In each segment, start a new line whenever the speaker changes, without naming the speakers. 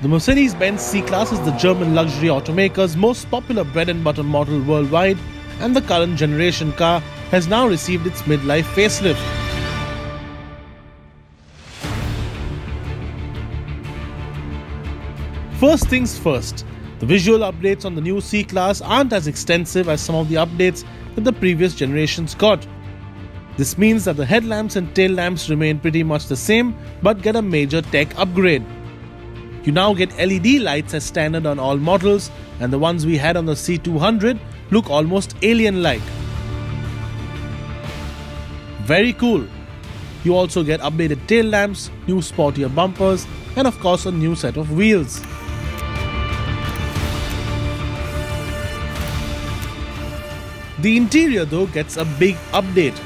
The Mercedes-Benz C-Class is the German luxury automaker's most popular bread-and-butter model worldwide, and the current generation car has now received its midlife facelift. First things first, the visual updates on the new C-Class aren't as extensive as some of the updates that the previous generations got. This means that the headlamps and tail lamps remain pretty much the same but get a major tech upgrade. You now get LED lights as standard on all models, and the ones we had on the C200 look almost alien-like. Very cool. You also get updated tail lamps, new sportier bumpers, and of course a new set of wheels. The interior though gets a big update.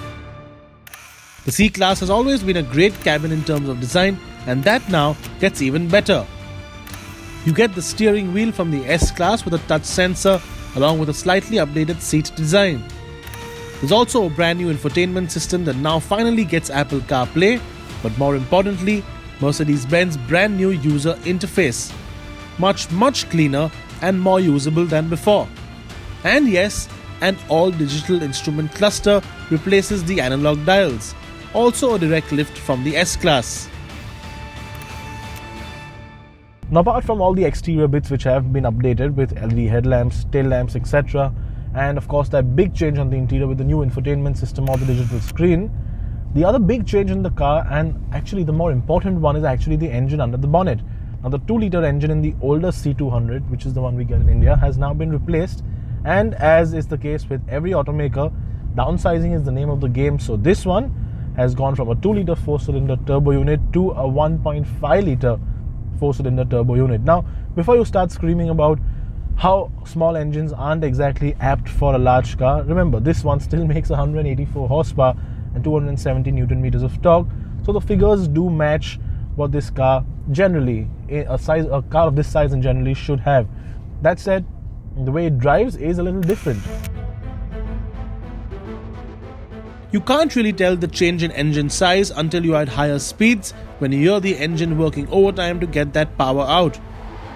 The C-Class has always been a great cabin in terms of design, and that now gets even better. You get the steering wheel from the S-Class with a touch sensor along with a slightly updated seat design. There's also a brand new infotainment system that now finally gets Apple CarPlay, but more importantly, Mercedes-Benz brand new user interface. Much cleaner and more usable than before. And yes, an all-digital instrument cluster replaces the analog dials. Also a direct lift from the S-Class. Now, apart from all the exterior bits which have been updated with LED headlamps, tail lamps, etc., and of course that big change on the interior with the new infotainment system or the digital screen, the other big change in the car, and actually the more important one, is actually the engine under the bonnet. Now, the 2-litre engine in the older C200, which is the one we get in India, has now been replaced, and as is the case with every automaker, downsizing is the name of the game. So this one has gone from a 2-litre 4-cylinder turbo unit to a 1.5-litre 4-cylinder turbo unit. Now, before you start screaming about how small engines aren't exactly apt for a large car, remember this one still makes 184 horsepower and 270 Newton meters of torque. So the figures do match what this car generally, a car of this size and generally should have. That said, the way it drives is a little different. You can't really tell the change in engine size until you are at higher speeds, when you hear the engine working overtime to get that power out.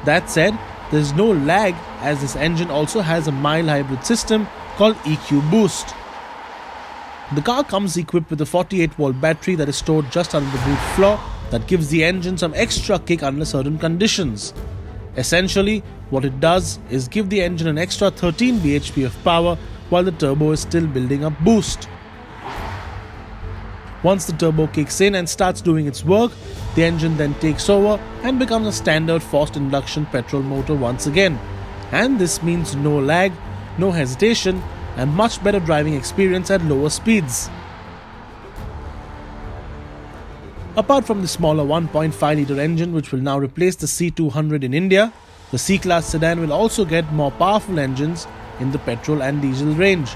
That said, there's no lag, as this engine also has a mild hybrid system called EQ Boost. The car comes equipped with a 48-volt battery that is stored just under the boot floor that gives the engine some extra kick under certain conditions. Essentially, what it does is give the engine an extra 13 bhp of power while the turbo is still building up boost. Once the turbo kicks in and starts doing its work, the engine then takes over and becomes a standard forced induction petrol motor once again. And this means no lag, no hesitation, and much better driving experience at lower speeds. Apart from the smaller 1.5-litre engine which will now replace the C200 in India, the C-Class sedan will also get more powerful engines in the petrol and diesel range.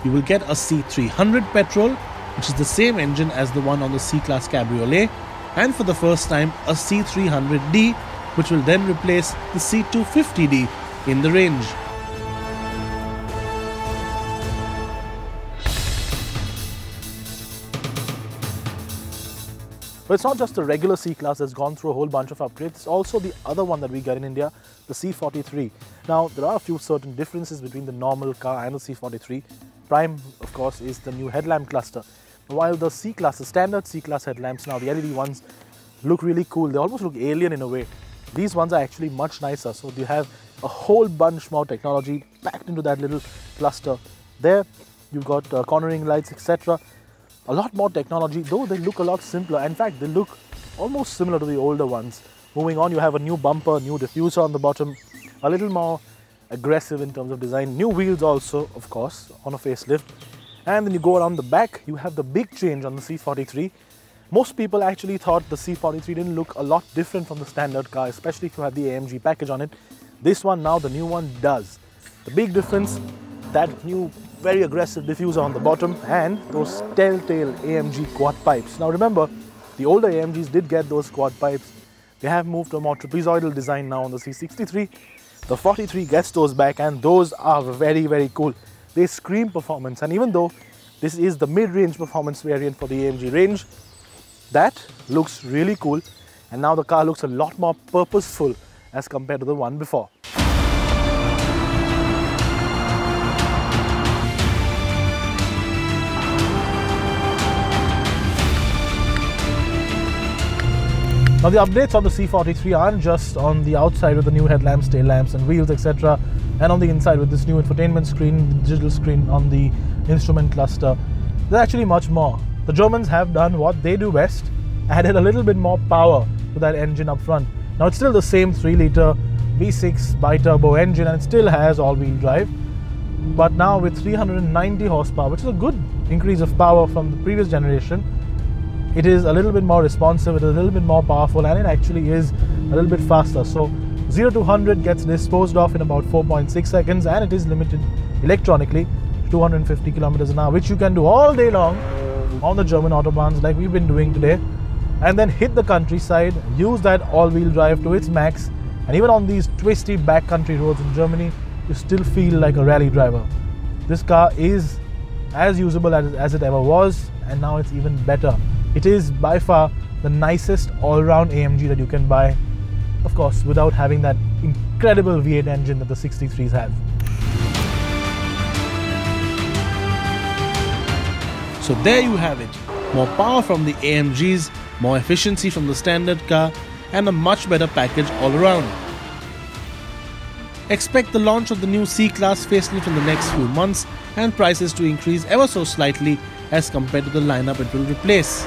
You will get a C300 petrol, which is the same engine as the one on the C-Class Cabriolet, and for the first time a C300D, which will then replace the C250D in the range. But it's not just the regular C-Class that's gone through a whole bunch of upgrades, it's also the other one that we get in India, the C43. Now, there are a few certain differences between the normal car and the C43. Prime, of course, is the new headlamp cluster. While the C-Class, the standard C-Class headlamps now, the LED ones, look really cool. They almost look alien in a way. These ones are actually much nicer. So you have a whole bunch more technology packed into that little cluster. There, you've got cornering lights, etc. A lot more technology, though they look a lot simpler. In fact, they look almost similar to the older ones. Moving on, you have a new bumper, new diffuser on the bottom, a little more aggressive in terms of design. New wheels also, of course, on a facelift. And then you go around the back, you have the big change on the C43. Most people actually thought the C43 didn't look a lot different from the standard car, especially if you had the AMG package on it. This one now, the new one, does. The big difference, that new very aggressive diffuser on the bottom and those telltale AMG quad pipes. Now remember, the older AMGs did get those quad pipes. They have moved to a more trapezoidal design now on the C63. The 43 gets those back, and those are very cool. They scream performance, and even though this is the mid-range performance variant for the AMG range, that looks really cool, and now the car looks a lot more purposeful as compared to the one before. Now the updates on the C43 aren't just on the outside with the new headlamps, tail lamps and wheels, etc., and on the inside with this new infotainment screen, digital screen on the instrument cluster. There's actually much more. The Germans have done what they do best, added a little bit more power to that engine up front. Now it's still the same 3-litre V6 bi-turbo engine and it still has all-wheel drive, but now with 390 horsepower, which is a good increase of power from the previous generation. It is a little bit more responsive, it is a little bit more powerful, and it actually is a little bit faster. So 0 to 100 gets disposed of in about 4.6 seconds, and it is limited electronically to 250 kilometers an hour, which you can do all day long on the German autobahns like we've been doing today, and then hit the countryside, use that all-wheel drive to its max, and even on these twisty backcountry roads in Germany, you still feel like a rally driver. This car is as usable as it ever was, and now it's even better. It is by far the nicest all-round AMG that you can buy, of course, without having that incredible V8 engine that the 63s have.
So there you have it. More power from the AMGs, more efficiency from the standard car, and a much better package all around. Expect the launch of the new C-Class facelift in the next few months and prices to increase ever so slightly as compared to the lineup it will replace.